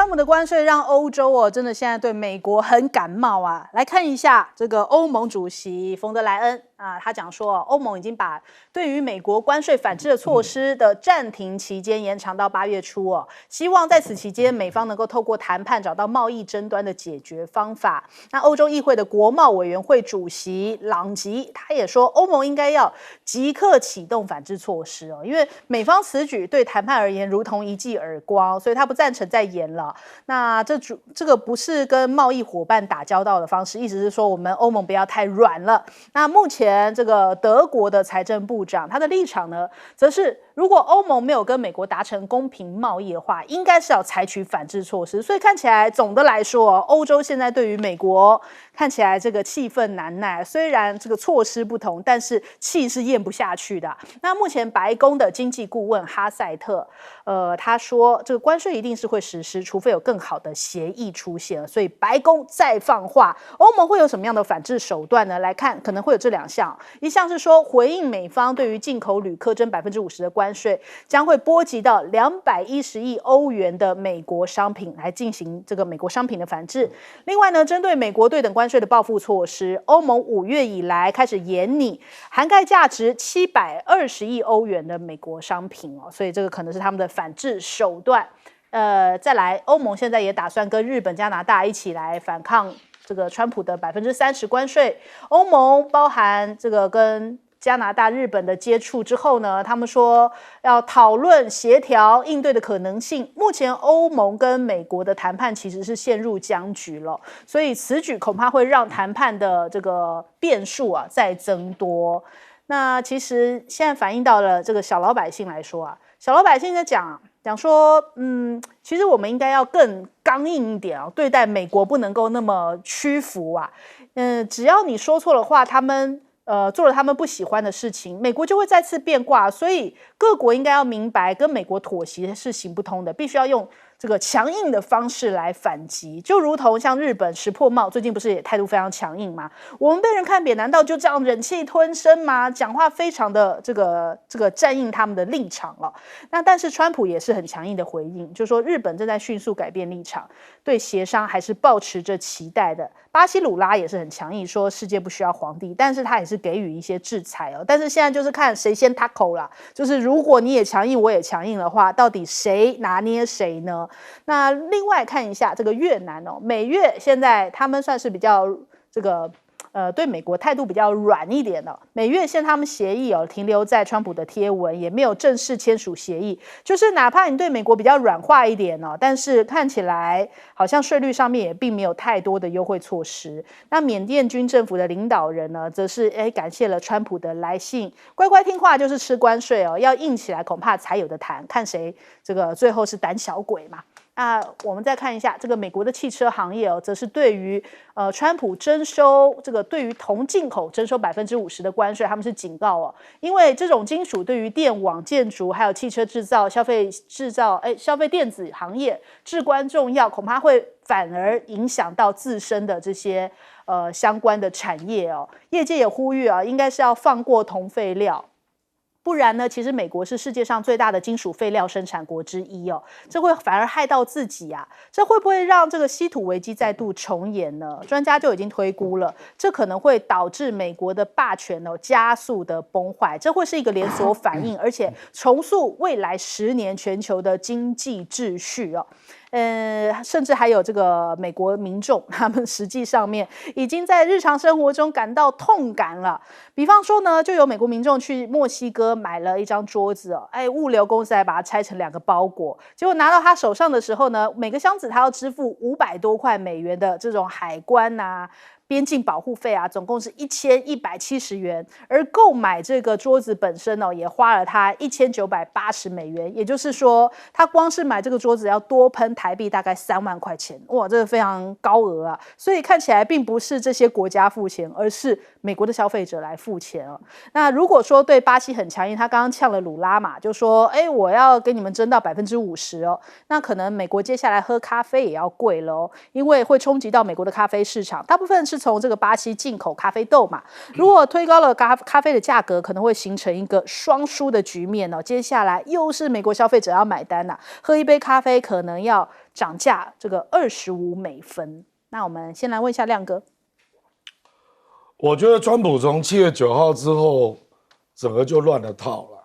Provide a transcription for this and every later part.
川普的关税让欧洲真的现在对美国很感冒啊。来看一下这个欧盟主席冯德莱恩啊，他讲说欧盟已经把对于美国关税反制的措施的暂停期间延长到8月初希望在此期间美方能够透过谈判找到贸易争端的解决方法。那欧洲议会的国贸委员会主席朗吉他也说，欧盟应该要即刻启动反制措施因为美方此举对谈判而言如同一记耳光，所以他不赞成再延了。那这个不是跟贸易伙伴打交道的方式，意思是说我们欧盟不要太软了。那目前这个德国的财政部长他的立场呢，则是如果欧盟没有跟美国达成公平贸易的话，应该是要采取反制措施。所以看起来总的来说欧洲现在对于美国看起来这个气愤难耐，虽然这个措施不同，但是气是咽不下去的。那目前白宫的经济顾问哈塞特他说这个关税一定是会实施，除非有更好的协议出现。所以白宫再放话，欧盟会有什么样的反制手段呢？来看可能会有这2项，一项是说回应美方对于进口铝课征50%的关税，将会波及到210亿欧元的美国商品，来进行这个美国商品的反制。另外呢，针对美国对等关税的报复措施，欧盟5月以来开始研拟涵盖价值720亿欧元的美国商品所以这个可能是他们的反制手段。再来，欧盟现在也打算跟日本、加拿大一起来反抗这个川普的30%关税。欧盟包含这个跟加拿大、日本的接触之后呢，他们说要讨论协调应对的可能性。目前欧盟跟美国的谈判其实是陷入僵局了，所以此举恐怕会让谈判的这个变数再增多。那其实现在反映到了这个小老百姓来说小老百姓在讲说其实我们应该要更刚硬一点对待美国不能够那么屈服只要你说错的话，他们做了他们不喜欢的事情，美国就会再次变卦。所以各国应该要明白，跟美国妥协是行不通的，必须要用这个强硬的方式来反击。就如同像日本石破茂最近不是也态度非常强硬吗？我们被人看扁，难道就这样忍气吞声吗？讲话非常的这个站硬他们的立场那但是川普也是很强硬的回应，就说日本正在迅速改变立场，对协商还是抱持着期待的。巴西鲁拉也是很强硬，说世界不需要皇帝，但是他也是给予一些制裁但是现在就是看谁先 tackle 啦，就是如果你也强硬我也强硬的话，到底谁拿捏谁呢？那另外看一下这个越南美越现在他们算是比较这个对美国态度比较软一点美越现在他们协议停留在川普的贴文，也没有正式签署协议，就是哪怕你对美国比较软化一点但是看起来好像税率上面也并没有太多的优惠措施。那缅甸军政府的领导人呢，则是感谢了川普的来信，乖乖听话就是吃关税要硬起来恐怕才有的谈，看谁这个最后是胆小鬼嘛。我们再看一下这个美国的汽车行业则是对于川普征收这个对于铜进口征收50%的关税，他们是警告因为这种金属对于电网、建筑还有汽车制造、消费电子行业至关重要，恐怕会反而影响到自身的这些相关的产业业界也呼吁应该是要放过铜废料。不然呢，其实美国是世界上最大的金属废料生产国之一这会反而害到自己这会不会让这个稀土危机再度重演呢？专家就已经推估了，这可能会导致美国的霸权加速的崩坏，这会是一个连锁反应，而且重塑未来10年全球的经济秩序甚至还有这个美国民众，他们实际上面已经在日常生活中感到痛感了。比方说呢，就有美国民众去墨西哥买了一张桌子物流公司还把它拆成2个包裹，结果拿到他手上的时候呢，每个箱子他要支付500多块美元的这种海关边境保护费总共是1170元，而购买这个桌子本身也花了他1980美元，也就是说他光是买这个桌子要多喷台币大概3万块钱，哇，这个非常高额所以看起来并不是这些国家付钱，而是美国的消费者来付钱那如果说对巴西很强硬，他刚刚呛了鲁拉嘛，就说我要给你们征到50%那可能美国接下来喝咖啡也要贵了因为会冲击到美国的咖啡市场，大部分是从这个巴西进口咖啡豆嘛，如果推高了咖啡的价格，可能会形成一个双输的局面接下来又是美国消费者要买单喝一杯咖啡可能要涨价这个25美分。那我们先来问一下亮哥。我觉得川普从7月9号之后，整个就乱了套了。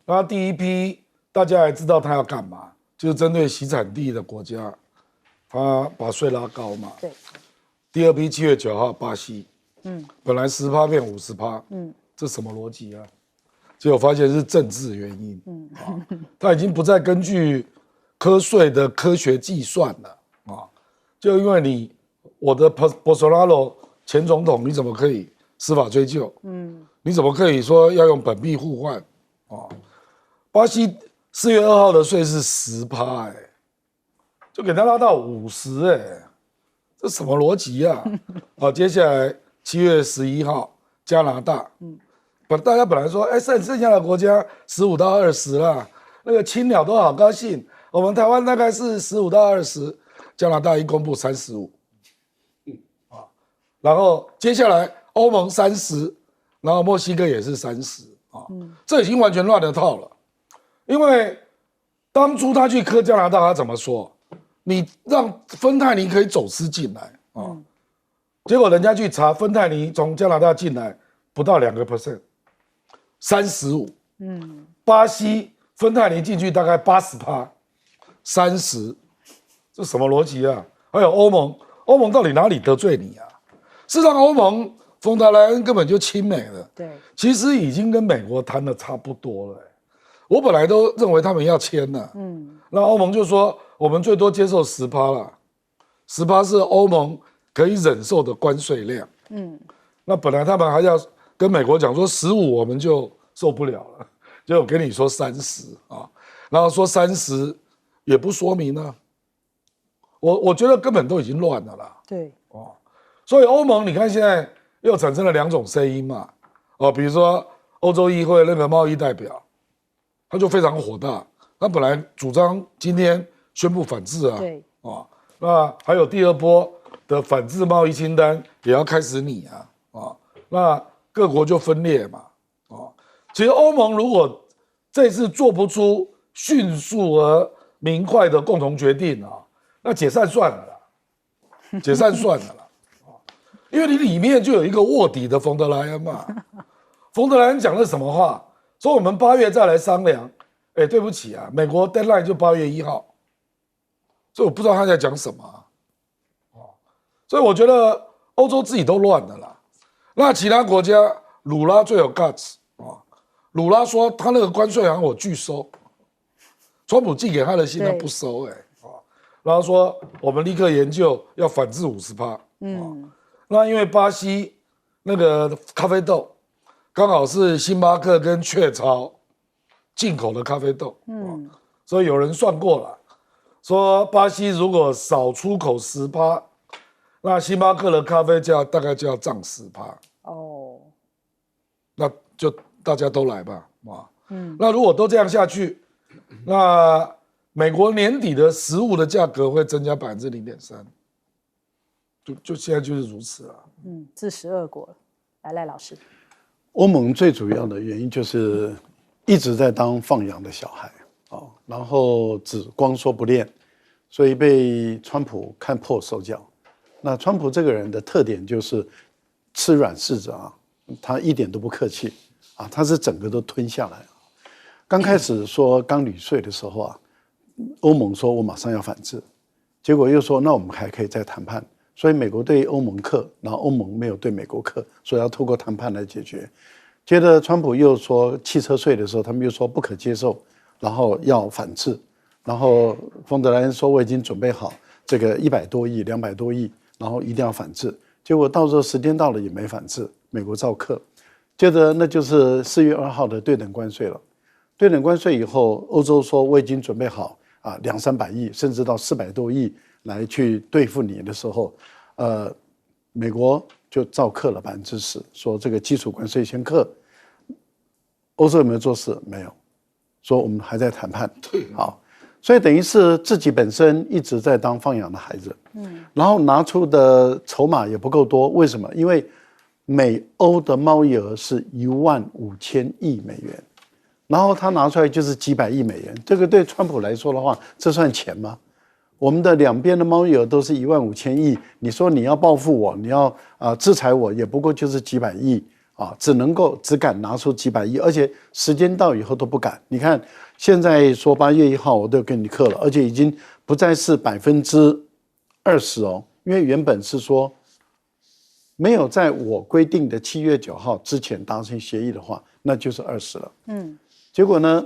那第一批大家还知道他要干嘛，就是针对洗产地的国家，他把税拉高嘛。对。第二批7月9号巴西，本来10%变50%，这什么逻辑啊？结果发现是政治原因，他已经不再根据科税的科学计算了啊，就因为我的博索纳罗前总统，你怎么可以司法追究？你怎么可以说要用本币互换？巴西4月2号的税是10%，就给他拉到50%，这什么逻辑啊？接下来7月11号加拿大，大家本来说，剩下的国家15到20啦，那个青鸟都好高兴。我们台湾大概是15到20，加拿大一公布35，然后接下来欧盟30，然后墨西哥也是30啊，这已经完全乱了套了。因为当初他去科加拿大，他怎么说？你让芬太尼可以走私进来啊，结果人家去查，芬太尼从加拿大进来不到2%，35%。巴西芬太尼进去大概80%，30%，这什么逻辑啊？还有欧盟到底哪里得罪你啊？事实上，欧盟冯德莱恩根本就亲美了，对，其实已经跟美国谈的差不多了。我本来都认为他们要签了，那欧盟就说我们最多接受10%了，10%是欧盟可以忍受的关税量。那本来他们还要跟美国讲说15，我们就受不了了，结果跟你说30啊，然后说30也不说明呢。我觉得根本都已经乱了啦。对，所以欧盟你看现在又产生了2种声音嘛，比如说欧洲议会那个贸易代表，他就非常火大，他本来主张今天宣布反制啊，对，那还有第2波的反制贸易清单也要开始拟啊，那各国就分裂嘛，其实欧盟如果这次做不出迅速而明快的共同决定啊，那解散算了啦，解散算了啦，因为你里面就有一个卧底的冯德莱恩嘛，冯德莱恩讲了什么话？说我们8月再来商量，对不起啊，美国 deadline 就8月1号，所以我不知道他在讲什么所以我觉得欧洲自己都乱了啦。那其他国家，鲁拉最有 guts 鲁拉说他那个关税好像我拒收，川普寄给他的信他不收然后说我们立刻研究要反制50%。那因为巴西那个咖啡豆刚好是星巴克跟雀巢进口的咖啡豆，所以有人算过了，说巴西如果少出口10%，那星巴克的咖啡价大概就要涨10%。那就大家都来吧，那如果都这样下去，那美国年底的食物的价格会增加0.3%，就现在就是如此了。自食恶果。赖老师，欧盟最主要的原因就是一直在当放羊的小孩然后只光说不练，所以被川普看破手脚。那川普这个人的特点就是吃软柿子他一点都不客气他是整个都吞下来。刚开始说刚履税的时候欧盟说我马上要反制，结果又说那我们还可以再谈判，所以美国对欧盟克，然后欧盟没有对美国克，所以要透过谈判来解决。接着川普又说汽车税的时候，他们又说不可接受，然后要反制，然后冯德莱恩说我已经准备好这个100多亿、200多亿，然后一定要反制。结果到时候时间到了也没反制，美国照克。接着那就是4月2号的对等关税了。对等关税以后，欧洲说我已经准备好200-300亿，甚至到400多亿来去对付你的时候，美国就照克了10%，说这个基础关税先克。欧洲有没有做事？没有，说我们还在谈判。好，所以等于是自己本身一直在当放养的孩子，然后拿出的筹码也不够多。为什么？因为美欧的贸易额是15000亿美元，然后他拿出来就是几百亿美元，这个对川普来说的话，这算钱吗？我们的两边的贸易额都是15000亿，你说你要报复我，你要制裁我，也不过就是几百亿啊，只敢拿出几百亿，而且时间到以后都不敢。你看现在说8月1号我都跟你课了，而且已经不再是20%哦，因为原本是说没有在我规定的7月9号之前达成协议的话，那就是20了。结果呢，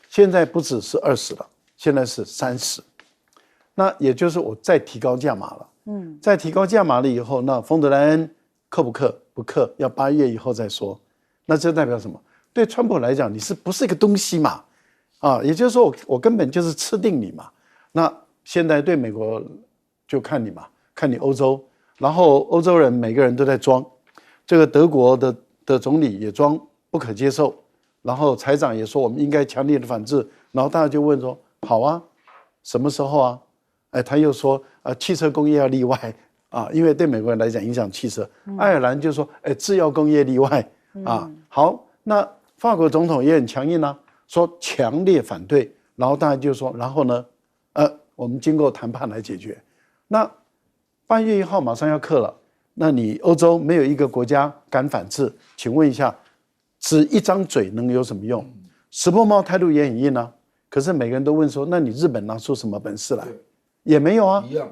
现在不只是20了，现在是30。那也就是我再提高价码了，再提高价码了以后，那冯德莱恩克不克？不克，要8月以后再说。那这代表什么？对川普来讲，你不是一个东西嘛？也就是说我根本就是吃定你嘛。那现在对美国就看你嘛，看你欧洲，然后欧洲人每个人都在装，这个德国的总理也装不可接受，然后财长也说我们应该强烈的反制，然后大家就问说，好啊，什么时候啊？他又说汽车工业要例外因为对美国人来讲影响汽车。爱尔兰就说制药工业例外好，那法国总统也很强硬啊，说强烈反对，然后大家就说，然后呢我们经过谈判来解决。那8月1号马上要课了，那你欧洲没有一个国家敢反制，请问一下，只一张嘴能有什么用？石破茂态度也很硬啊，可是每个人都问说，那你日本拿出什么本事来？也没有啊，一样。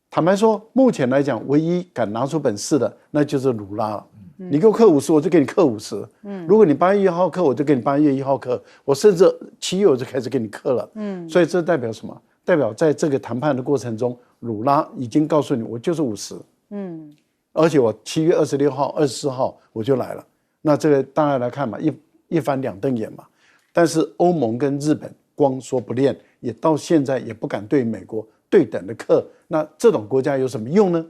坦白说，目前来讲，唯一敢拿出本事的，那就是鲁拉了。你给我课50，我就给你课50。如果你8月1号课，我就给你8月1号课。我甚至7月我就开始给你课了。所以这代表什么？代表在这个谈判的过程中，鲁拉已经告诉你，我就是50。而且我7月26号、24号我就来了。那这个大家来看嘛，一翻两瞪眼嘛。但是欧盟跟日本光说不练，也到现在也不敢对美国对等的课，那这种国家有什么用呢？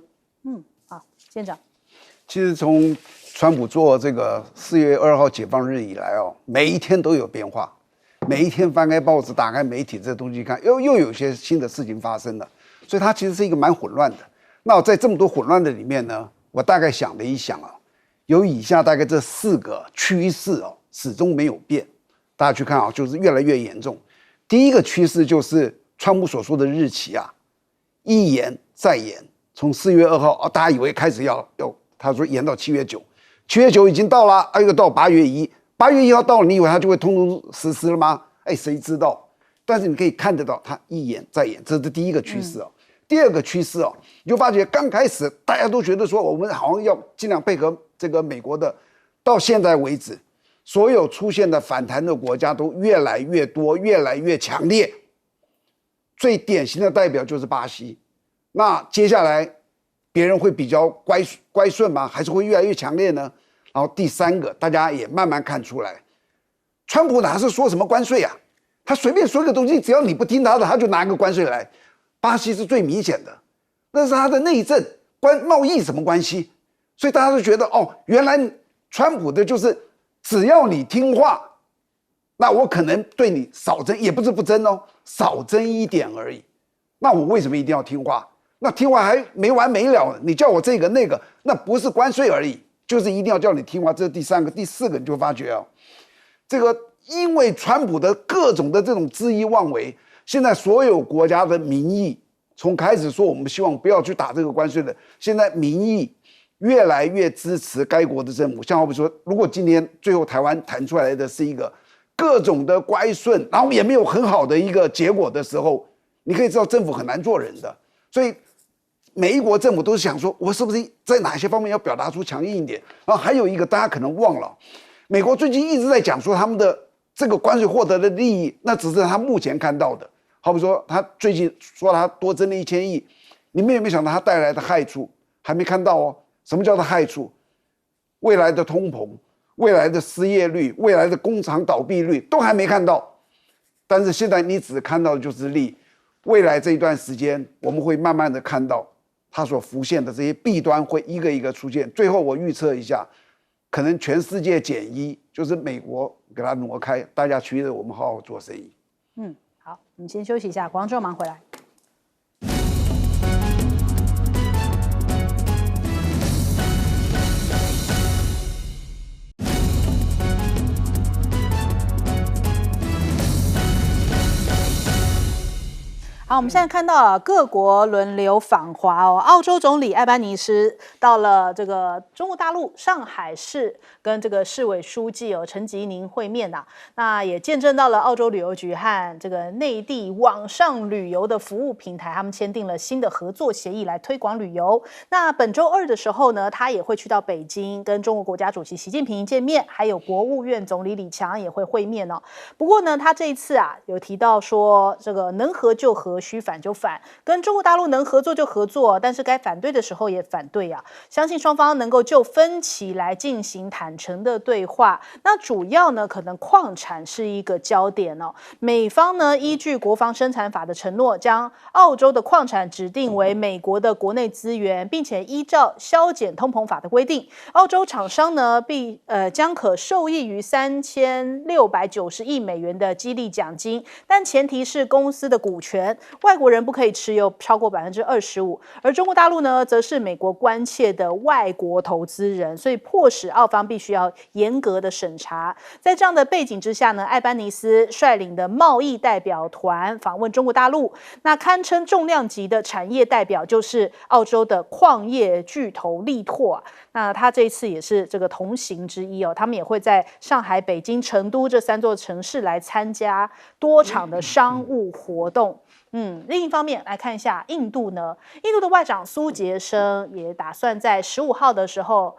好，县长。其实从川普做这个4月2号解放日以来每一天都有变化，每一天翻开报纸、打开媒体这东西看，又有些新的事情发生了，所以它其实是一个蛮混乱的。那我在这么多混乱的里面呢，我大概想了一想有以下大概这4个趋势始终没有变。大家去看就是越来越严重。第一个趋势就是川普所说的日期一延再延，从4月2号大家以为开始要，他说延到7月9，7月9已经到了，又到8月1，8月1号到了，你以为他就会通通实施了吗？谁知道？但是你可以看得到，他一延再延，这是第一个趋势第二个趋势你就发觉刚开始大家都觉得说我们好像要尽量配合这个美国的，到现在为止，所有出现的反弹的国家都越来越多，越来越强烈。最典型的代表就是巴西。那接下来别人会比较乖顺吗？还是会越来越强烈呢？然后第三个，大家也慢慢看出来，川普哪是说什么关税他随便说一个东西，只要你不听他的，他就拿一个关税来。巴西是最明显的，那是他的内政，贸易什么关系？所以大家都觉得原来川普的就是只要你听话，那我可能对你少征，也不是不征少征一点而已。那我为什么一定要听话？那听话还没完没了，你叫我这个那个，那不是关税而已，就是一定要叫你听话。这是第三个。第四个，你就发觉这个因为川普的各种的这种恣意妄为，现在所有国家的民意，从开始说我们希望不要去打这个关税的，现在民意越来越支持该国的政府。像好比说，如果今天最后台湾谈出来的是一个各种的乖顺，然后也没有很好的一个结果的时候，你可以知道政府很难做人的。所以每一国政府都是想说，我是不是在哪些方面要表达出强硬一点？然后还有一个大家可能忘了，美国最近一直在讲说他们的这个关税获得的利益，那只是他目前看到的。好比说，他最近说他多征了1000亿，你们有没有想到他带来的害处？还没看到什么叫做害处？未来的通膨、未来的失业率、未来的工厂倒闭率都还没看到。但是现在你只看到的就是利。未来这一段时间，我们会慢慢的看到它所浮现的这些弊端会一个一个出现。最后我预测一下，可能全世界减1，就是美国给它挪开，大家趋着我们好好做生意。好，我们先休息一下，广州忙回来。好，我们现在看到啊，各国轮流访华哦。澳洲总理艾班尼斯到了这个中国大陆上海市，跟这个市委书记陈吉宁会面呐。那也见证到了澳洲旅游局和这个内地网上旅游的服务平台，他们签订了新的合作协议来推广旅游。那本周二的时候呢，他也会去到北京，跟中国国家主席习近平见面，还有国务院总理李强也会会面哦。不过呢，他这一次啊，有提到说，这个能合就合，需反就反，跟中国大陆能合作就合作，但是该反对的时候也反对啊。相信双方能够就分歧来进行坦诚的对话。那主要呢，可能矿产是一个焦点哦。美方呢，依据国防生产法的承诺，将澳洲的矿产指定为美国的国内资源，并且依照削减通膨法的规定，澳洲厂商呢将可受益于3690亿美元的激励奖金，但前提是公司的股权外国人不可以持有超过25%，而中国大陆呢，则是美国关切的外国投资人，所以迫使澳方必须要严格的审查。在这样的背景之下呢，艾班尼斯率领的贸易代表团访问中国大陆，那堪称重量级的产业代表就是澳洲的矿业巨头力拓啊。那他这一次也是这个同行之一哦，他们也会在上海、北京、成都这3座城市来参加多场的商务活动。另一方面来看一下印度呢，印度的外长苏杰生也打算在15号的时候，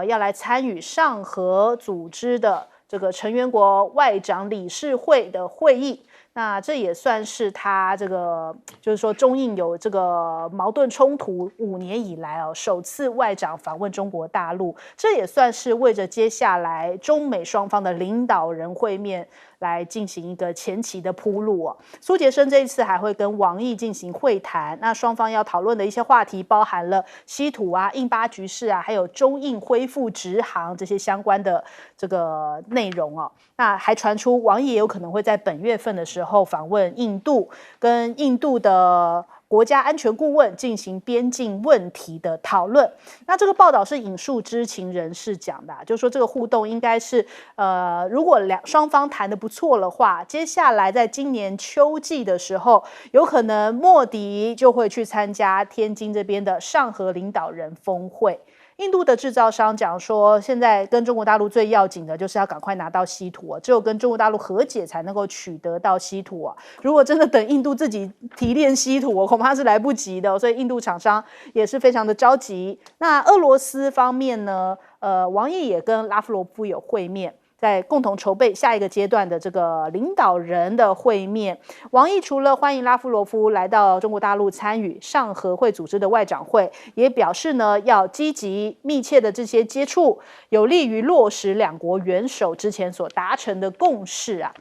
要来参与上合组织的这个成员国外长理事会的会议。那这也算是他这个，就是说中印有这个矛盾冲突5年以来首次外长访问中国大陆，这也算是为着接下来中美双方的领导人会面来进行一个前期的铺路哦。苏杰生这一次还会跟王毅进行会谈，那双方要讨论的一些话题包含了稀土啊、印巴局势啊，还有中印恢复直航这些相关的这个内容哦。那还传出王毅也有可能会在本月份的时候访问印度，跟印度的国家安全顾问进行边境问题的讨论。那这个报道是引述知情人士讲的，就是说这个互动应该是如果双方谈得不错的话，接下来在今年秋季的时候，有可能莫迪就会去参加天津这边的上合领导人峰会。印度的制造商讲说，现在跟中国大陆最要紧的就是要赶快拿到稀土只有跟中国大陆和解才能够取得到稀土如果真的等印度自己提炼稀土恐怕是来不及的所以印度厂商也是非常的着急。那俄罗斯方面呢，王毅也跟拉夫罗夫有会面，在共同筹备下一个阶段的这个领导人的会面。王毅除了欢迎拉夫罗夫来到中国大陆参与上合会组织的外长会，也表示呢要积极密切的这些接触，有利于落实两国元首之前所达成的共识啊。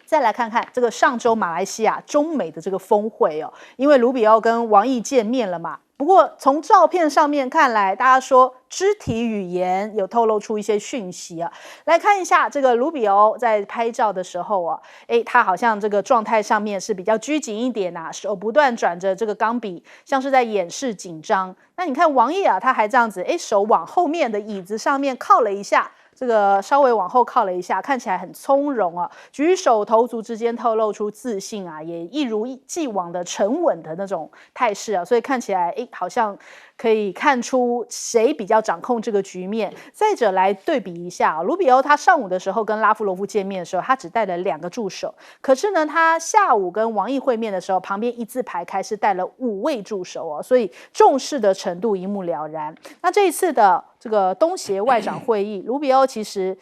再来看看这个上周马来西亚中美的这个峰会因为卢比奥跟王毅见面了嘛。不过从照片上面看来，大家说肢体语言有透露出一些讯息来看一下这个卢比欧在拍照的时候他好像这个状态上面是比较拘谨一点手不断转着这个钢笔，像是在掩饰紧张。那你看王毅他还这样子手往后面的椅子上面靠了一下，这个稍微往后靠了一下，看起来很从容举手投足之间透露出自信也一如既往的沉稳的那种态势所以看起来好像可以看出谁比较掌控这个局面。再者来对比一下卢比欧他上午的时候跟拉夫罗夫见面的时候，他只带了2个助手，可是呢他下午跟王毅会面的时候，旁边一字排开是带了5位助手所以重视的程度一目了然。那这一次的这个东协外长会议，卢比欧其实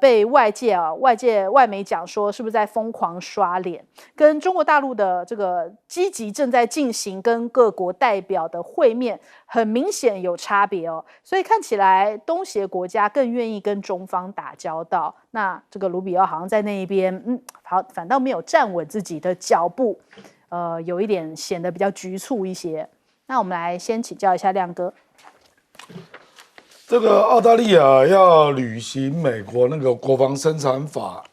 被外媒讲说是不是在疯狂刷脸，跟中国大陆的这个积极正在进行跟各国代表的会面很明显有差别所以看起来东协国家更愿意跟中方打交道。那这个卢比欧好像在那一边反倒没有站稳自己的脚步，有一点显得比较局促一些。那我们来先请教一下亮哥。这个澳大利亚要履行美国那个国防生产法，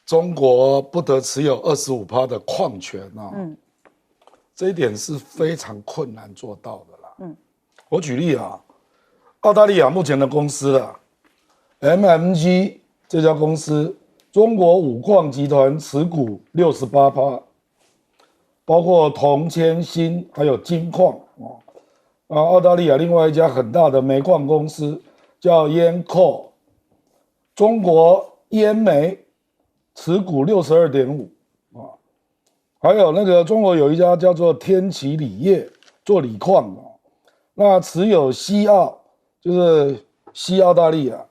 中国不得持有25%的矿权这一点是非常困难做到的啦。我举例澳大利亚目前的公司MMG 这家公司，中国五矿集团持股68%，包括铜、铅、锌，还有金矿澳大利亚另外一家很大的煤矿公司叫烟扣，中国烟煤持股62.5%还有那个中国有一家叫做天齐锂业做锂矿那持有西澳就是西澳大利亚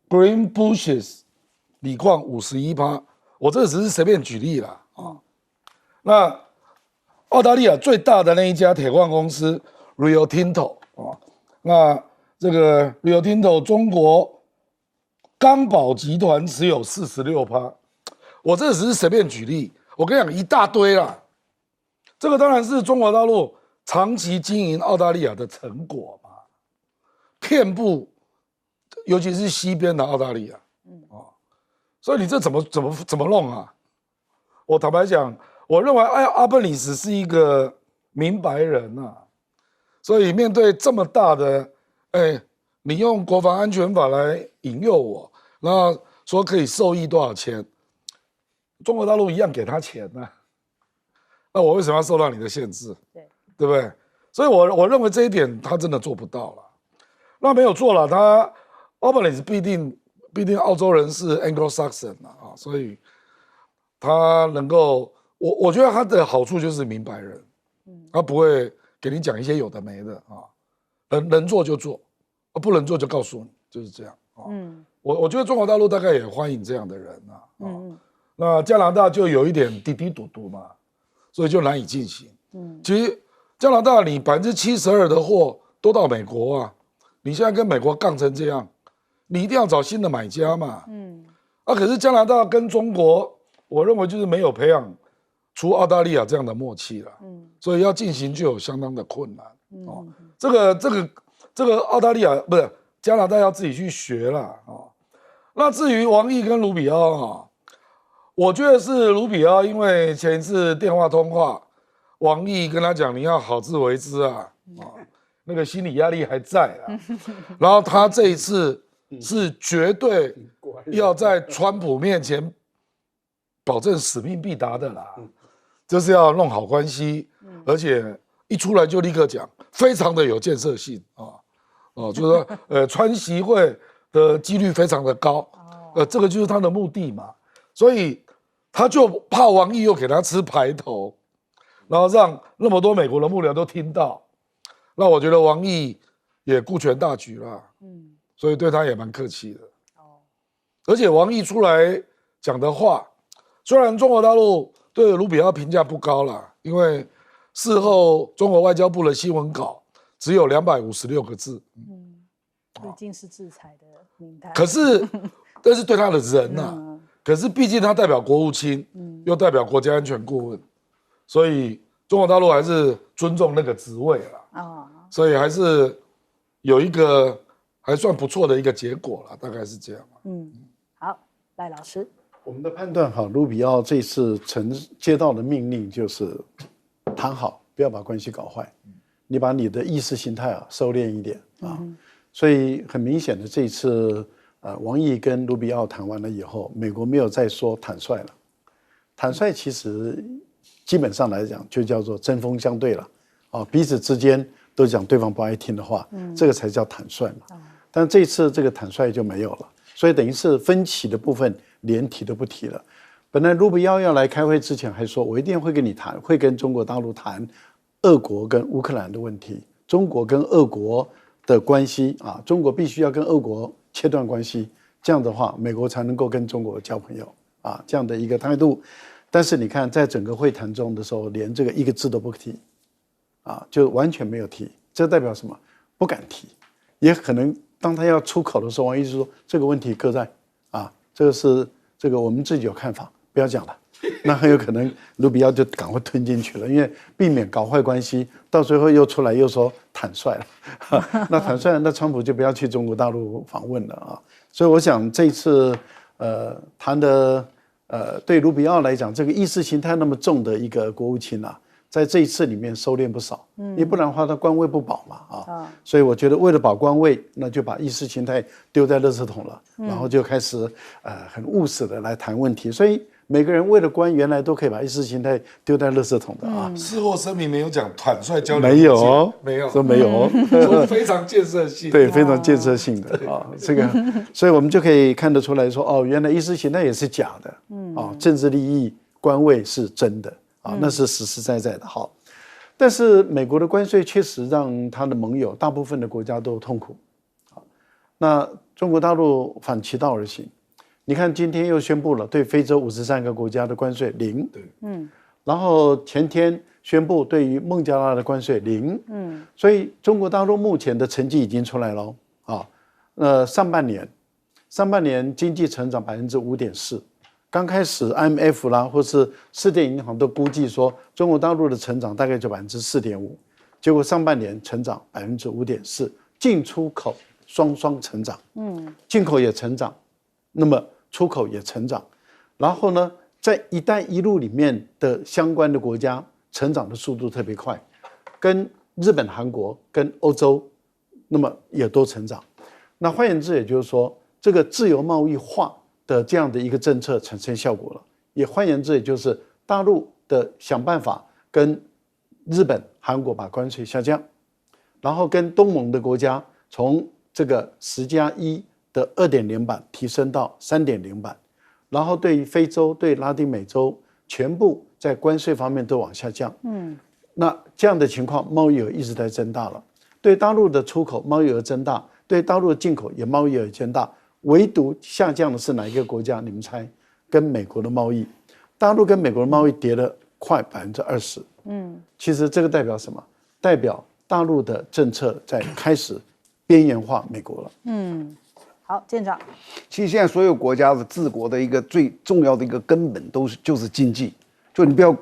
Green Bushes 锂矿51%，我这只是随便举例啦那澳大利亚最大的那一家铁矿公司 Rio Tinto 那这个 Rio Tinto 中国钢宝集团持有46%，我这只是随便举例，我跟你讲一大堆啦。这个当然是中国大陆长期经营澳大利亚的成果嘛，遍布，尤其是西边的澳大利亚，所以你这怎么弄啊？我坦白讲，我认为阿本里斯是一个明白人啊，所以面对这么大的，你用国防安全法来引诱我，然后说可以受益多少钱，中国大陆一样给他钱啊，那我为什么要受到你的限制？对不对？所以我认为这一点他真的做不到了。那没有错了，他阿本里斯毕竟澳洲人是 Anglo-Saxon 所以他能够，我觉得他的好处就是明白人，他不会给你讲一些有的没的能做就做，不能做就告诉你，就是这样我觉得中国大陆大概也欢迎这样的人那加拿大就有一点滴滴嘟嘟嘛，所以就难以进行。其实加拿大你72%的货都到美国啊，你现在跟美国杠成这样，你一定要找新的买家嘛。可是加拿大跟中国，我认为就是没有培养出澳大利亚这样的默契了。所以要进行就有相当的困难。这个澳大利亚不是加拿大要自己去学了那至于王毅跟卢比奥我觉得是卢比奥，因为前一次电话通话，王毅跟他讲你要好自为之那个心理压力还在然后他这一次是绝对要在川普面前保证使命必达的啦，就是要弄好关系，而且一出来就立刻讲，非常的有建设性就是说川习会的几率非常的高，这个就是他的目的嘛，所以他就怕王毅又给他吃排头，然后让那么多美国的幕僚都听到，那我觉得王毅也顾全大局啦，所以对他也蛮客气的。而且王毅出来讲的话，虽然中国大陆对卢比奥评价不高啦，因为事后中国外交部的新闻稿只有256个字，已经是制裁的名单。可是，但是对他的人可是毕竟他代表国务卿，又代表国家安全顾问，所以中国大陆还是尊重那个职位啦，所以还是有一个还算不错的一个结果啦，大概是这样。好，赖老师，我们的判断卢比奥这次接到的命令就是谈好，不要把关系搞坏，你把你的意识形态收敛一点所以很明显的这一次王毅跟卢比奥谈完了以后，美国没有再说坦率了。坦率其实基本上来讲就叫做针锋相对了彼此之间都讲对方不爱听的话，这个才叫坦率嘛。但这次这个坦率就没有了，所以等于是分歧的部分连提都不提了。本来卢比奥要来开会之前还说，我一定会跟你谈，会跟中国大陆谈俄国跟乌克兰的问题，中国跟俄国的关系中国必须要跟俄国切断关系，这样的话美国才能够跟中国交朋友这样的一个态度。但是你看在整个会谈中的时候，连这个一个字都不提就完全没有提，这代表什么？不敢提。也可能当他要出口的时候，王毅就说这个问题搁在这个我们自己有看法，不要讲了。那很有可能卢比奥就赶快吞进去了，因为避免搞坏关系，到最后又出来又说坦率了那坦率，那川普就不要去中国大陆访问了所以我想这次谈的对卢比奥来讲，这个意识形态那么重的一个国务卿在这一次里面收敛不少，因为不然的话他官位不保嘛所以我觉得为了保官位，那就把意识形态丢在垃圾桶了，然后就开始很务实的来谈问题。所以每个人为了关，原来都可以把意识形态丢在垃圾桶的啊。事后声明没有讲坦率交流，没有，没有，说没有，说非常建设性，对，非常建设性的啊，这个，所以我们就可以看得出来说，哦，原来意识形态也是假的，啊，政治利益、官位是真的啊，那是实实在在的。好，但是美国的关税确实让他的盟友大部分的国家都痛苦，啊，那中国大陆反其道而行。你看，今天又宣布了对非洲53个国家的关税0，对，然后前天宣布对于孟加拉的关税0，所以中国大陆目前的成绩已经出来了啊，上半年经济成长5.4%，刚开始 IMF 啦或是世界银行都估计说中国大陆的成长大概就4.5%，结果上半年成长5.4%，进出口双成长，进口也成长，那么出口也成长，然后呢，在“一带一路”里面的相关的国家成长的速度特别快，跟日本、韩国、跟欧洲，那么也都成长。那换言之，也就是说，这个自由贸易化的这样的一个政策产生效果了。也换言之，也就是大陆的想办法跟日本、韩国把关税下降，然后跟东盟的国家从这个10+1的2.0版提升到3.0版，然后对于非洲、对拉丁美洲，全部在关税方面都往下降。那这样的情况，贸易额一直在增大了。对大陆的出口贸易额增大，对大陆的进口也贸易额增大，唯独下降的是哪一个国家？你们猜？跟美国的贸易，大陆跟美国的贸易跌了快20%。其实这个代表什么？代表大陆的政策在开始边缘化美国了。好，舰长。其实现在所有国家的治国的一个最重要的一个根本就是经济，就你不要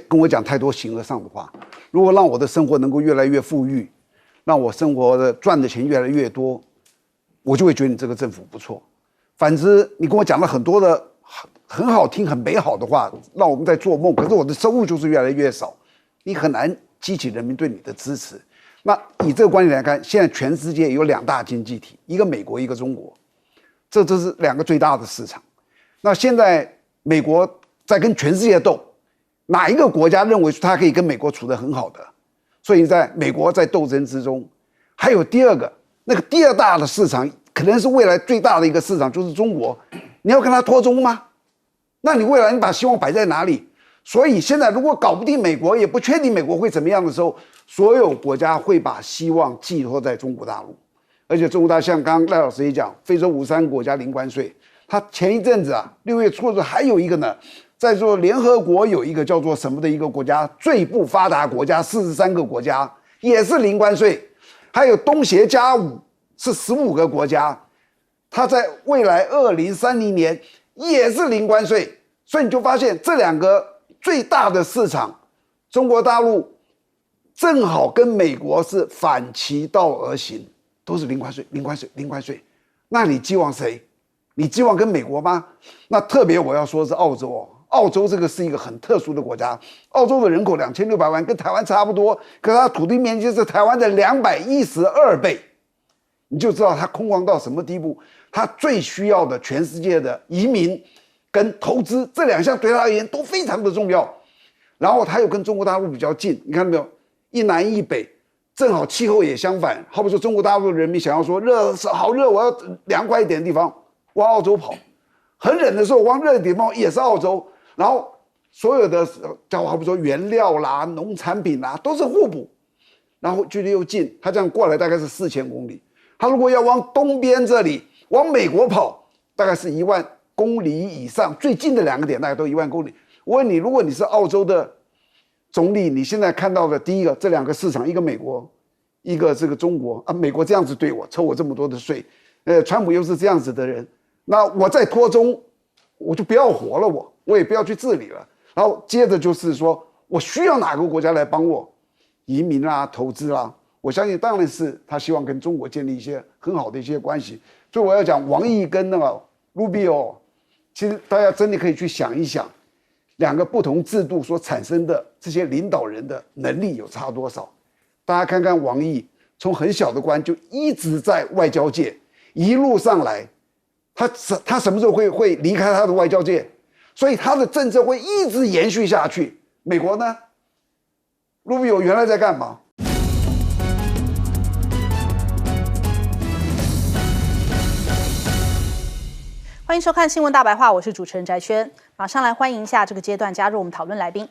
跟我讲太多形而上的话。如果让我的生活能够越来越富裕，让我生活的赚的钱越来越多，我就会觉得你这个政府不错。反之，你跟我讲了很多的很好听、很美好的话，让我们在做梦。可是我的收入就是越来越少，你很难激起人民对你的支持。那以这个观点来看，现在全世界有2大经济体，一个美国，一个中国，这是2个最大的市场。那现在美国在跟全世界斗，哪一个国家认为他可以跟美国处得很好的？所以在美国在斗争之中，还有第2个，那个第2大的市场，可能是未来最大的一个市场，就是中国。你要跟他脱中吗？那你未来你把希望摆在哪里？所以现在如果搞不定美国，也不确定美国会怎么样的时候，所有国家会把希望寄托在中国大陆。而且中国大陆像刚刚赖老师也讲，非洲53个国家零关税。他前一阵子6月初的时候还有一个呢，在说联合国有一个叫做什么的一个国家，最不发达国家43个国家也是零关税，还有东协+5是15个国家，它在未来2030年也是零关税。所以你就发现这2个最大的市场，中国大陆正好跟美国是反其道而行，都是零关税、零关税、零关税。那你寄望谁？你寄望跟美国吗？那特别我要说的是澳洲哦，澳洲这个是一个很特殊的国家，澳洲的人口2600万，跟台湾差不多，可是它土地面积是台湾的212倍，你就知道它空旷到什么地步。它最需要的全世界的移民跟投资这2项对它而言都非常的重要。然后它又跟中国大陆比较近，你看到没有？一南一北，正好气候也相反。好比说中国大陆的人民想要说热好热，我要凉快一点的地方，往澳洲跑；很冷的时候往热的地方也是澳洲。然后所有的好比说原料啦、农产品啦都是互补，然后距离又近，它这样过来大概是4000公里。它如果要往东边这里往美国跑，大概是1万公里以上，最近的2个点大概都1万公里。我问你，如果你是澳洲的总理，你现在看到的第一个这2个市场，一个美国，一个这个中国啊，美国这样子对我，抽我这么多的税，川普又是这样子的人，那我再脱中，我就不要活了，我也不要去治理了。然后接着就是说我需要哪个国家来帮我移民啦、投资啦，我相信当然是他希望跟中国建立一些很好的一些关系。所以我要讲王毅跟那个 Rubio， 其实大家真的可以去想一想，2个不同制度所产生的这些领导人的能力有差多少？大家看看王毅，从很小的官就一直在外交界，一路上来，他什么时候会离开他的外交界？所以他的政策会一直延续下去。美国呢？Rubio 原来在干嘛？欢迎收看《新闻大白话》，我是主持人翟轩，马上来欢迎一下这个阶段加入我们讨论来宾，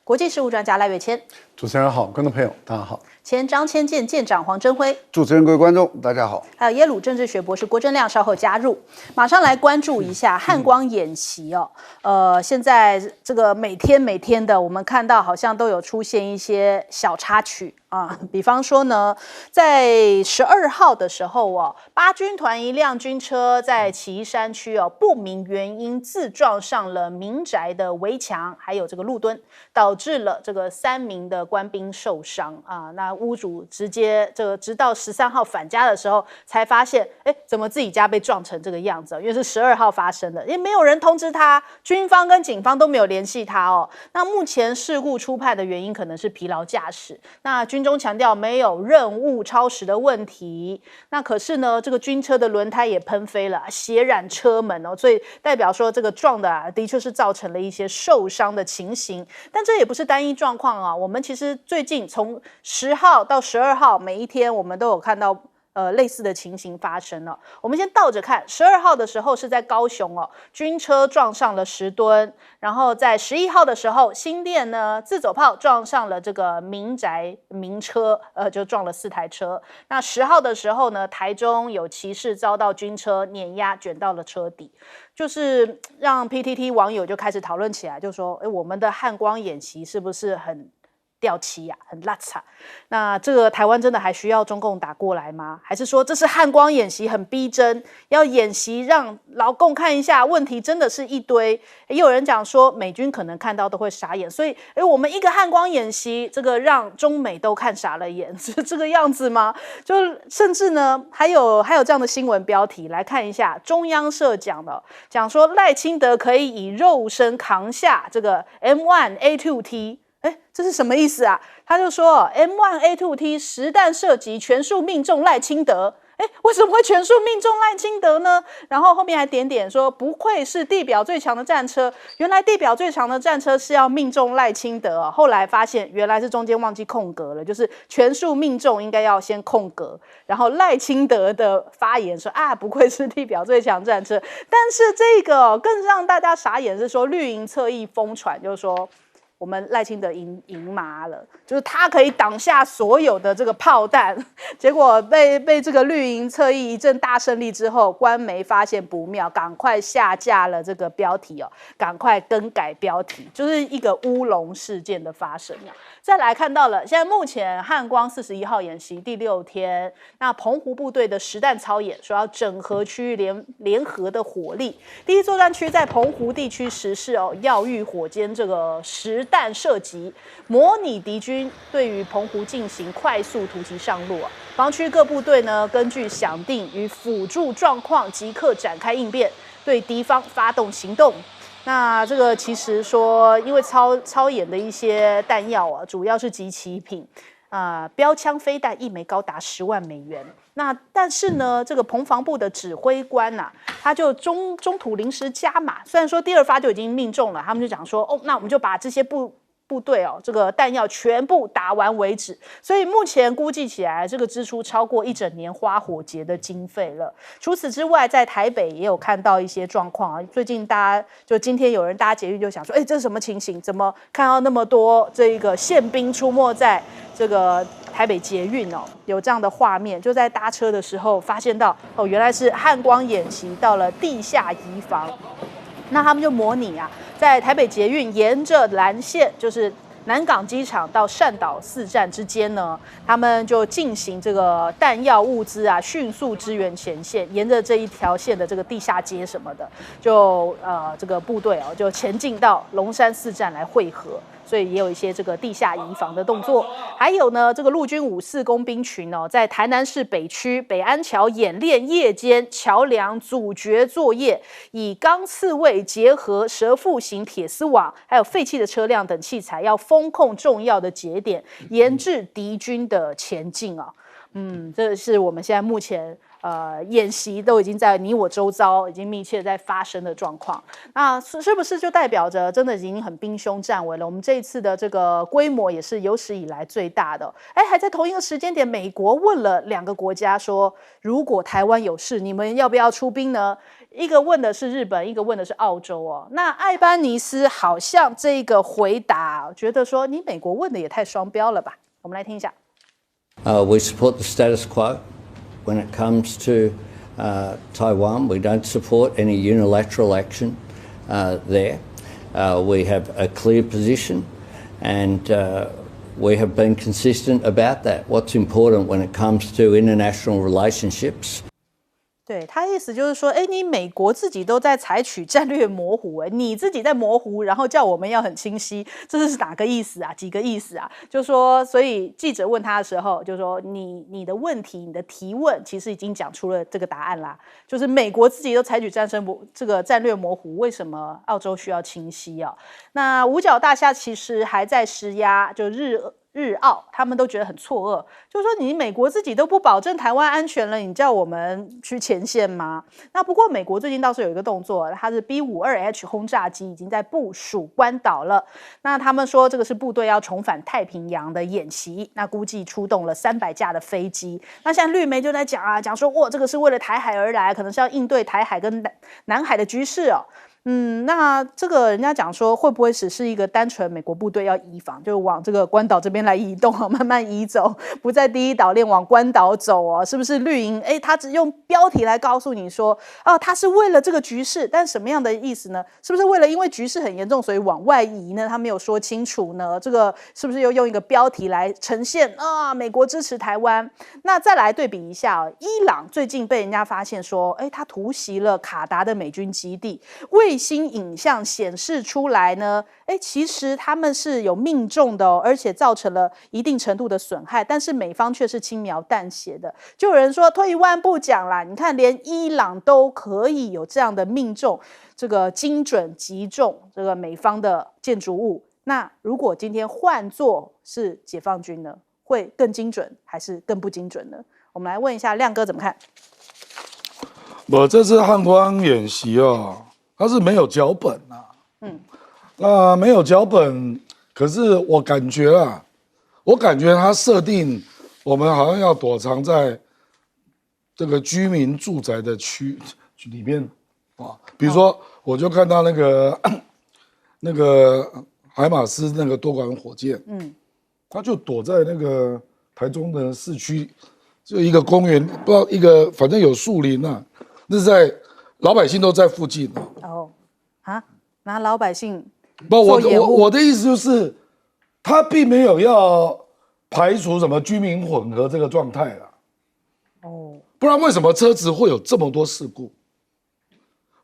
国际事务专家赖岳谦。主持人好，观众朋友大家好。前张千健舰长黄征辉，主持人各位观众大家好。还有耶鲁政治学博士郭正亮稍后加入，马上来关注一下汉光演习哦。现在这个每天的，我们看到好像都有出现一些小插曲啊，比方说呢，在12号的时候哦，八军团一辆军车在旗山区哦，不明原因自撞上了民宅的围墙，还有这个路墩，导致了这个3名的官兵受伤啊。那屋主直接直到13号返家的时候才发现，怎么自己家被撞成这个样子？因为是12号发生的，也没有人通知他，军方跟警方都没有联系他哦。那目前事故初判的原因可能是疲劳驾驶。那军中强调没有任务超时的问题。那可是呢，这个军车的轮胎也喷飞了，血染车门哦，所以代表说这个撞的的确是造成了一些受伤的情形。但这也不是单一状况啊，我们其实最近从10号到12号，每一天我们都有看到类似的情形发生了。我们先倒着看，12号的时候是在高雄哦，军车撞上了10吨，然后在11号的时候，新店呢自走炮撞上了这个民宅民车，就撞了4台车。那10号的时候呢，台中有骑士遭到军车碾压，卷到了车底，就是让 PTT 网友就开始讨论起来，就说，我们的汉光演习是不是很掉漆啊，很邋遢？那这个台湾真的还需要中共打过来吗？还是说这是汉光演习很逼真，要演习让老共看一下，问题真的是一堆？也有人讲说美军可能看到都会傻眼，所以我们一个汉光演习，这个让中美都看傻了眼，是这个样子吗？就甚至呢，还有这样的新闻标题，来看一下中央社讲说赖清德可以以肉身扛下这个 M1A2T。这是什么意思啊？他就说 M1A2T 实弹射击全数命中赖清德。为什么会全数命中赖清德呢？然后后面还点说，不愧是地表最强的战车，原来地表最强的战车是要命中赖清德啊。后来发现原来是中间忘记空格了，就是全数命中应该要先空格，然后赖清德的发言说不愧是地表最强战车。但是这个更让大家傻眼是说绿营侧翼疯传，就是说我们赖清德赢麻了，就是他可以挡下所有的这个炮弹，结果被这个绿营侧翼一阵大胜利之后，官媒发现不妙，赶快下架了这个标题哦，赶快更改标题，就是一个乌龙事件的发生。再来看到了，现在目前汉光41号演习第6天，那澎湖部队的实弹操演说要整合区域联合的火力，第一作战区在澎湖地区实施耀玉火箭这个实弹射击，模拟敌军对于澎湖进行快速突击上路防区各部队呢，根据响定与辅助状况即刻展开应变，对敌方发动行动。那这个其实说，因为操演的一些弹药主要是集齐品，标枪飞弹一枚高达$10万。那但是呢，这个澎防部的指挥官他就中途临时加码，虽然说第2发就已经命中了，他们就讲说，那我们就把这些部队这个弹药全部打完为止，所以目前估计起来，这个支出超过1整年花火节的经费了。除此之外，在台北也有看到一些状况最近大家就今天有人搭捷运就想说，这是什么情形？怎么看到那么多这个宪兵出没在这个台北捷运有这样的画面，就在搭车的时候发现到原来是汉光演习到了地下移防，那他们就模拟在台北捷运沿着蓝线，就是南港机场到善导4站之间呢，他们就进行这个弹药物资迅速支援前线，沿着这一条线的这个地下街什么的，就这个部队就前进到龙山4站来汇合。所以也有一些这个地下移防的动作。还有呢，这个陆军54工兵群在台南市北区北安桥演练夜间桥梁阻绝作业，以钢刺猬结合蛇腹型铁丝网，还有废弃的车辆等器材，要封控重要的节点，严制敌军的前进这是我们现在目前演习都已经在你我周遭已经密切在发生的状况，那是不是就代表着真的已经很兵凶战危了？我们这一次的这个规模也是有史以来最大的。还在同一个时间点，美国问了2个国家说，如果台湾有事，你们要不要出兵呢？一个问的是日本，一个问的是澳洲哦。那艾班尼斯好像这个回答，觉得说你美国问的也太双标了吧？我们来听一下。We support the status quo when it comes to Taiwan. We don't support any unilateral action there. We have a clear position, and we have been consistent about that. What's important when it comes to international relationships? 对，他意思就是说，你美国自己都在采取战略模糊，你自己在模糊，然后叫我们要很清晰，这是哪个意思啊？几个意思啊？就说，所以记者问他的时候，就说你的问题，你的提问，其实已经讲出了这个答案啦。就是美国自己都采取这个战略模糊，为什么澳洲需要清晰啊？那五角大厦其实还在施压，就日澳他们都觉得很错愕，就是说你美国自己都不保证台湾安全了，你叫我们去前线吗？那不过美国最近倒是有一个动作，它是 B-52H 轰炸机已经在部署关岛了。那他们说这个是部队要重返太平洋的演习，那估计出动了300架的飞机。那现在绿媒就在讲说，哇，这个是为了台海而来，可能是要应对台海跟南海的局势哦。那这个人家讲说，会不会只是一个单纯美国部队要移防，就往这个关岛这边来移动，慢慢移走，不在第一岛链往关岛走哦？是不是绿营？他只用标题来告诉你说，他是为了这个局势，但什么样的意思呢？是不是为了因为局势很严重，所以往外移呢？他没有说清楚呢。这个是不是又用一个标题来呈现美国支持台湾？那再来对比一下伊朗最近被人家发现说，他突袭了卡达的美军基地，卫星影像显示出来呢，其实他们是有命中的而且造成了一定程度的损害，但是美方却是轻描淡写的。就有人说，退一万步讲啦，你看连伊朗都可以有这样的命中，这个精准击中这个美方的建筑物，那如果今天换作是解放军呢，会更精准还是更不精准呢？我们来问一下亮哥怎么看？我这次汉光演习它是没有脚本那没有脚本，可是我感觉它设定我们好像要躲藏在这个居民住宅的区里面比如说我就看到那个海马斯那个多管火箭，他就躲在那个台中的市区，就一个公园，不知道一个反正有树林那是在老百姓都在附近拿老百姓不，我的意思就是，他并没有要排除什么居民混合这个状态啦。不然为什么车子会有这么多事故？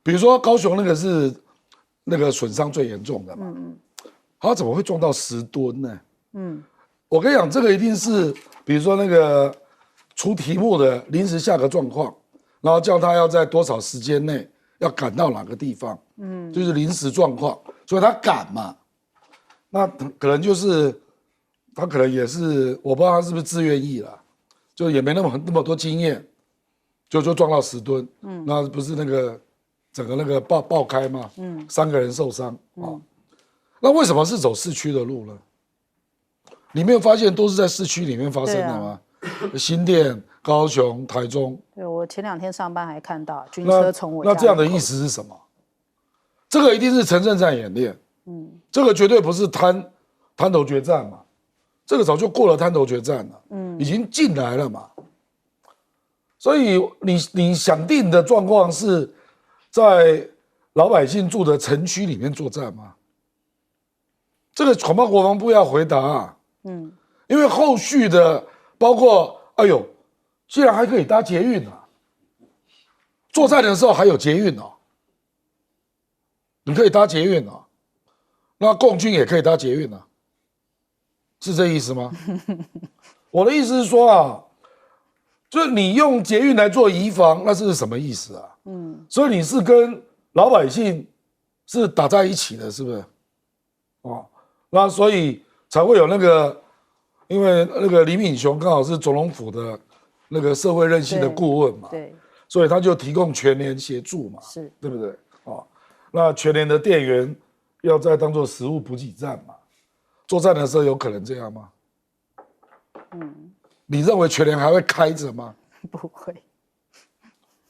比如说高雄那个是那个损伤最严重的嘛，他怎么会撞到10吨呢？我跟你讲，这个一定是比如说那个出题目的临时下个状况，然后叫他要在多少时间内要赶到哪个地方，就是临时状况，所以他赶嘛。那可能就是他可能也是，我不知道他是不是自愿意啦，就也没那么多经验，就撞到10吨，那不是那个整个那个爆开嘛，3个人受伤那为什么是走市区的路呢？你没有发现都是在市区里面发生的吗？新店、高雄、台中。对，我前2天上班还看到军车从我家那这样的意思是什么？这个一定是城镇战演练，这个绝对不是滩头决战嘛，这个早就过了滩头决战了，已经进来了嘛。所以你想定的状况是在老百姓住的城区里面作战吗？这个恐怕国防部要回答因为后续的包括既然还可以搭捷运作战的时候还有捷运你可以搭捷运那共军也可以搭捷运是这意思吗？我的意思是说就是你用捷运来做移防，那是什么意思所以你是跟老百姓是打在一起的，是不是？那所以才会有那个，因为那个李敏雄刚好是总统府的那个社会韧性的顾问嘛，对，所以他就提供全联协助嘛，是，对不对？哦，那全联的店员要再当做食物补给站嘛，作战的时候有可能这样吗？你认为全联还会开着吗？不会。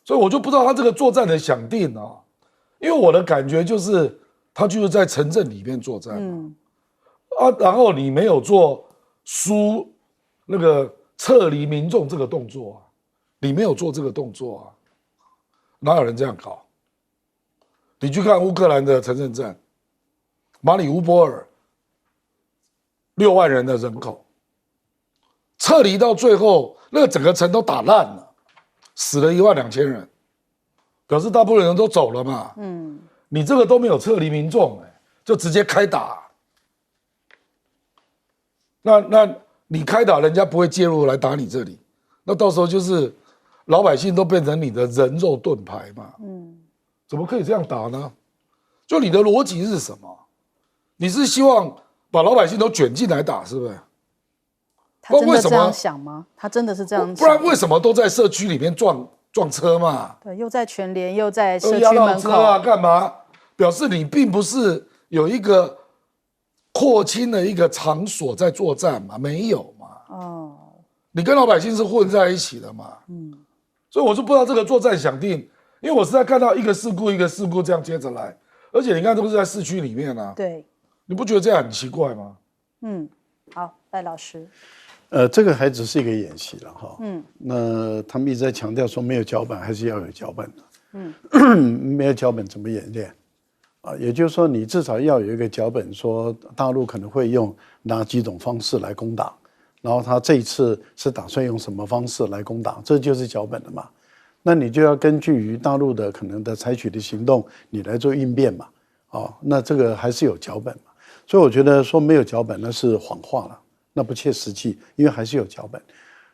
所以我就不知道他这个作战的想定啊，因为我的感觉就是他就是在城镇里面作战嘛，然后你没有做那个撤离民众这个动作啊，你没有做这个动作啊，哪有人这样搞？你去看乌克兰的城镇战，马里乌波尔6万人的人口，撤离到最后，那个整个城都打烂了，死了12000人，表示大部分人都走了嘛。你这个都没有撤离民众，就直接开打。那你开打，人家不会介入来打你这里，那到时候就是老百姓都变成你的人肉盾牌嘛。怎么可以这样打呢？就你的逻辑是什么？你是希望把老百姓都卷进来打，是不是？他真的这样想吗？他真的是这样想？不然为什么都在社区里面撞车嘛？对，又在全联，又在社区压到门口车啊，干嘛？表示你并不是有一个扩清的一个场所在作战嘛？没有嘛？哦，你跟老百姓是混在一起的嘛？所以我就不知道这个作战想定，因为我是在看到一个事故一个事故这样接着来，而且你看都是在市区里面啊，对，你不觉得这样很奇怪吗？好，赖老师，这个还只是一个演习了哈。那他们一直在强调说没有脚本还是要有脚本的。没有脚本怎么演练？也就是说你至少要有一个脚本，说大陆可能会用哪几种方式来攻打，然后他这一次是打算用什么方式来攻打，这就是脚本了嘛。那你就要根据于大陆的可能的采取的行动，你来做应变嘛。那这个还是有脚本嘛。所以我觉得说没有脚本那是谎话了，那不切实际，因为还是有脚本。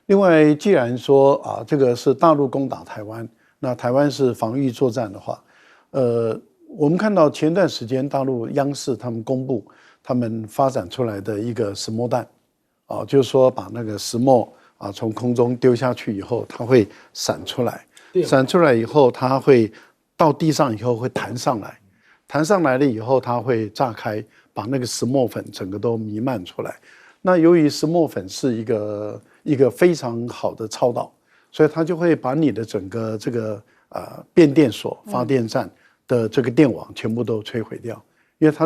另外，既然说这个是大陆攻打台湾，那台湾是防御作战的话，我们看到前段时间大陆央视他们公布他们发展出来的一个石墨弹，就是说把那个石墨从空中丢下去以后，它会闪出来，闪出来以后，它会到地上以后会弹上来，弹上来了以后，它会炸开，把那个石墨粉整个都弥漫出来。那由于石墨粉是一个非常好的超导，所以它就会把你的整个这个变电所、发电站的这个电网全部都摧毁掉，因为它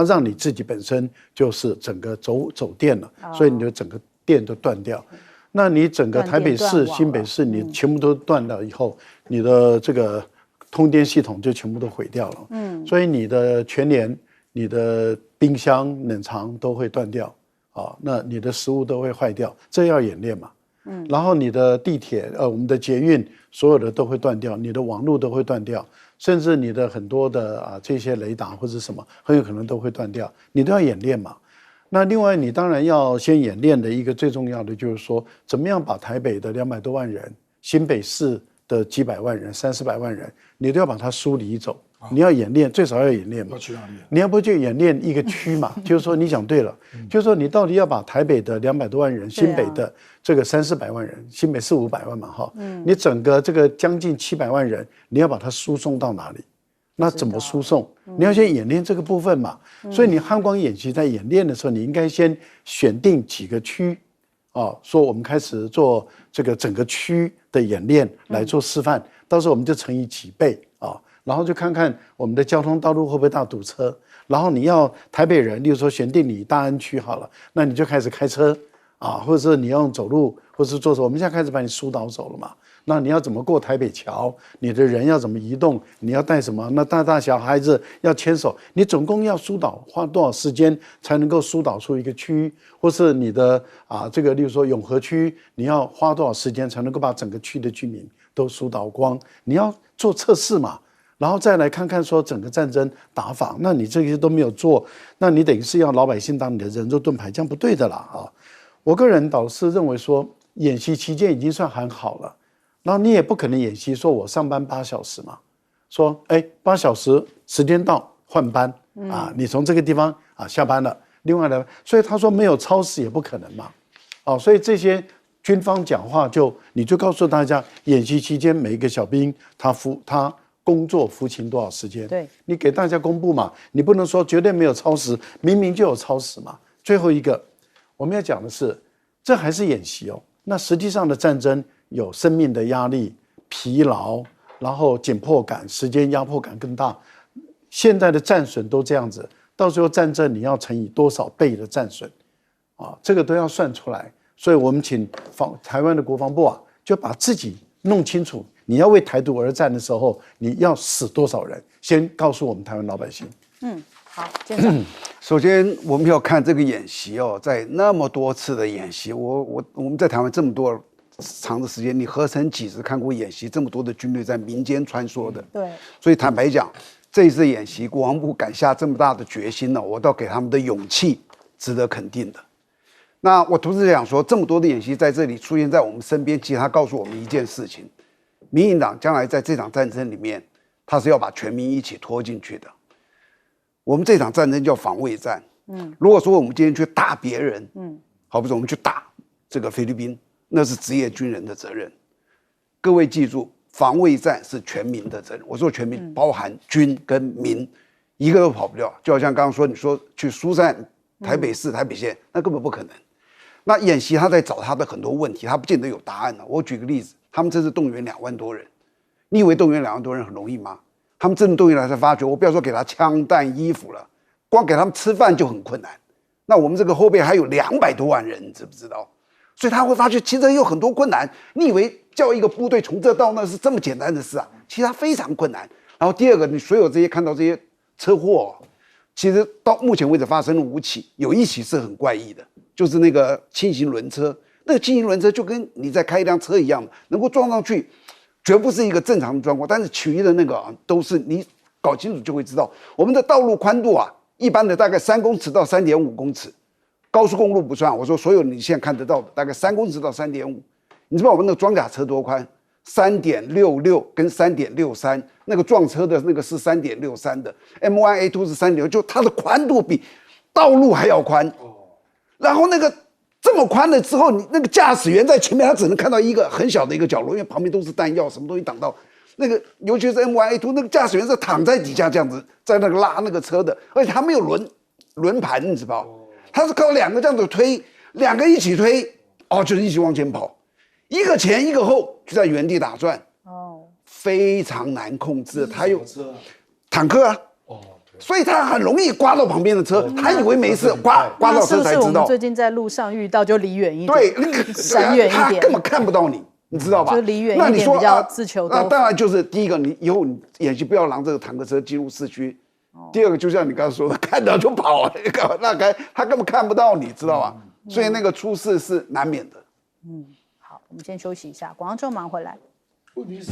让你自己本身就是整个走电了，所以你的整个电都断掉。那你整个台北市、新北市，你全部都断了以后，你的这个通电系统就全部都毁掉了。所以你的全联、你的冰箱、冷藏都会断掉。那你的食物都会坏掉，这要演练嘛。然后你的地铁，我们的捷运，所有的都会断掉，你的网络都会断掉，甚至你的很多的这些雷达或者什么，很有可能都会断掉，你都要演练嘛。那另外，你当然要先演练的一个最重要的就是说，怎么样把台北的200多万人，新北市的几百万人、300-400万人，你都要把它梳理走。你要演练，最少要演练嘛。你要不就演练一个区嘛？就是说，你讲对了，就是说你到底要把台北的200多万人，新北的这个300-400万人，新北400-500万嘛，哈，你整个这个将近700万人，你要把它输送到哪里？那怎么输送？你要先演练这个部分嘛。所以你汉光演习在演练的时候，你应该先选定几个区，说我们开始做这个整个区的演练来做示范，到时候我们就乘以几倍然后就看看我们的交通道路会不会大堵车，然后你要台北人，例如说选定你大安区好了，那你就开始开车或者是你要走路，或者是坐车，我们现在开始把你疏导走了嘛。那你要怎么过台北桥？你的人要怎么移动？你要带什么？那大小孩子要牵手，你总共要疏导花多少时间才能够疏导出一个区域？或是你的这个，例如说永和区，你要花多少时间才能够把整个区的居民都疏导光？你要做测试嘛。然后再来看看说整个战争打法，那你这些都没有做，那你等于是要老百姓当你的人肉盾牌，这样不对的啦我个人倒是认为说，演习期间已经算很好了，然后你也不可能演习说我上班8小时嘛，说8小时时间到换班你从这个地方下班了，另外的，所以他说没有超时也不可能嘛，所以这些军方讲话你就告诉大家，演习期间每一个小兵他工作服勤多少时间？对，你给大家公布嘛，你不能说绝对没有超时，明明就有超时嘛。最后一个，我们要讲的是，这还是演习哦。那实际上的战争有生命的压力、疲劳，然后紧迫感、时间压迫感更大。现在的战损都这样子，到时候战争你要乘以多少倍的战损啊？这个都要算出来。所以我们请台湾的国防部啊，就把自己弄清楚。你要为台独而战的时候，你要死多少人？先告诉我们台湾老百姓。好，舰长。首先我们要看这个演习哦，在那么多次的演习，我们在台湾这么多长的时间，你何曾几时看过演习这么多的军队在民间穿梭的？对，所以坦白讲，这一次演习，国防部敢下这么大的决心呢，我倒给他们的勇气值得肯定的。那我同时想说，这么多的演习在这里出现在我们身边，其实它告诉我们一件事情：民进党将来在这场战争里面，他是要把全民一起拖进去的。我们这场战争叫防卫战。如果说我们今天去打别人，好比说我们去打这个菲律宾，那是职业军人的责任。各位记住，防卫战是全民的责任。我说全民包含军跟民，一个都跑不掉。就好像刚刚说，你说去疏散台北市、台北县，那根本不可能。那演习他在找他的很多问题，他不见得有答案。我举个例子，他们这次动员2万多人，你以为动员2万多人很容易吗？他们真的动员来才发觉，我不要说给他枪弹衣服了，光给他们吃饭就很困难。那我们这个后备还有200多万人，你知不知道？所以他会发觉其实有很多困难。你以为叫一个部队从这到那是这么简单的事啊？其实它非常困难。然后第二个，你所有这些看到这些车祸，其实到目前为止发生了5起，有1起是很怪异的，就是那个轻型轮车。那个轻型轮车就跟你在开一辆车一样，能够撞上去，绝不是一个正常的状况。但是其余的那个都是你搞清楚就会知道，我们的道路宽度一般的大概3公尺到3.5公尺，高速公路不算。我说所有你现在看得到的大概3公尺到3.5，你知道我们那个装甲车多宽？3.66跟3.63，那个撞车的那个是3.63的 ，M1A2 是3.6，就它的宽度比道路还要宽。然后那个这么宽了之后，你那个驾驶员在前面，他只能看到一个很小的一个角落，因为旁边都是弹药，什么东西挡到。那个尤其是 M1A2，那个驾驶员是躺在底下这样子，在那个拉那个车的，而且他没有轮盘，你知道？他是靠2个这样子推，2个一起推，就是一起往前跑，一个前一个后就在原地打转，非常难控制。他有坦克啊。所以他很容易刮到旁边的车，他以为没事，刮到车才知道。是不是我们最近在路上遇到就离远一点？对，那个闪远一点，他根本看不到你，你知道吧？就离远一点比较自求多福。那当然就是第一个，你以后你演习不要让这个坦克车进入市区。第二个就像你刚才说的，看到就跑，那他根本看不到你，知道吧？所以那个出事是难免的。好，我们先休息一下，广告之后马上回来。问题是